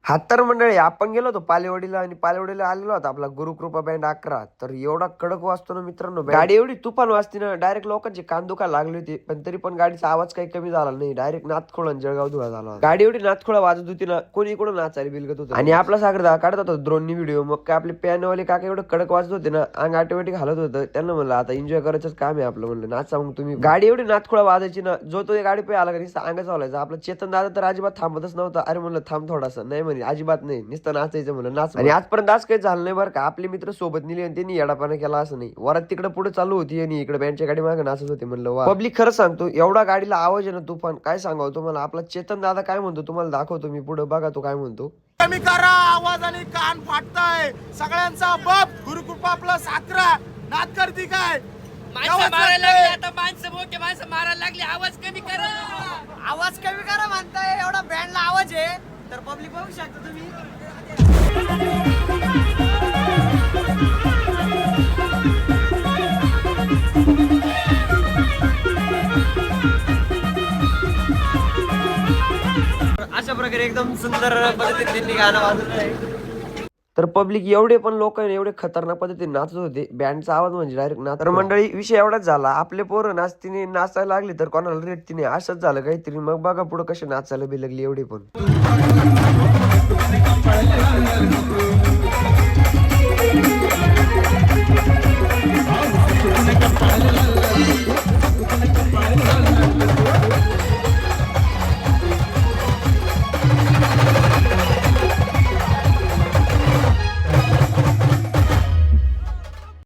हा तर मंडळी आपण गेलो होतो पालेवाडीला आणि पालेवाडीला आलेलो होता आपला गुरुकृपा बँड 11. तर एवढा कडक वाजतो ना मित्रांनो, गाडी एवढी तुफान वाजती ना, डायरेक्ट लोकांची कान दुखायला लागली होती. पण तरी पण गाडीचा आवाज काही कमी झाला नाही. डायरेक्ट नाथखोळा जळगाव धुळा झाला होता. गाडी एवढी नाथखोळा वाजत होती ना, कोणी इकडून नाचायला बिलगत होतं. आणि आपला सागर काढत होता ड्रोननी व्हिडिओ. मग काय आपले पियानोवाले काका एवढं कडक वाजत होते ना, अंग ऑटोमॅटिक हालत होतं. त्यांना म्हणलं आता एन्जॉय करायचंच काम आहे आपलं, म्हणलं नाचा मग तुम्ही. गाडी एवढी नाथखोळा वाजायची ना, जो तो गाडी पे आला का अंगाच चालायचा. आपला चेतन दादा तर अजिबात थांबतच नव्हता. अरे म्हणलं थांब थोडासा, नाही म्हणे अजिबात नाही, नुसतं नाचायचं म्हणलं नाच. आणि आजपर्यंत आज काही झालं नाही बरं का. आपले मित्र सोबत नेले आणि त्यांनी येडापाना केला असं नाही. वरात तिकडे पुढे चालू होती आणि इकडे बँडच्या गाडी मागे नाचत होते. म्हणलं वा पब्लिक, खरं सांगतो एवढा गाडीला आवाज आहे ना तुफान, काय सांगावं तुम्हाला. आपला चेतन दादा काय म्हणतो तुम्हाला दाखवतो मी पुढे, बघा तो काय म्हणतो. कमी करा आवाजाने, कान फाटताय सगळ्यांचा बाप. गुरुकृपा आपला 11 नाद करती काय माणसं मारायला लागली आता, माणसं मोठे माणसं मारायला लागली. आवाज कमी करा, आवाज कमी करा म्हणताय. एवढा बँडला आवाज आहे तर पब्लिक बघू शकता तुम्ही. अशा प्रकारे एकदम सुंदर पद्धतीने त्यांनी गाणं वाजवत आहे. तर पब्लिक एवढे पण लोक एवढे खतरनाक पद्धतीने नाचत होते. बँडचा आवाज म्हणजे डायरेक्ट नाच. तर मंडळी विषय एवढाच झाला, आपले पोरं नाचतीने नाचायला लागले तर कोणाला रेटतीने, असंच झालं काहीतरी. मग बघा पुढे कसे नाचायला बी लागली एवढे पण.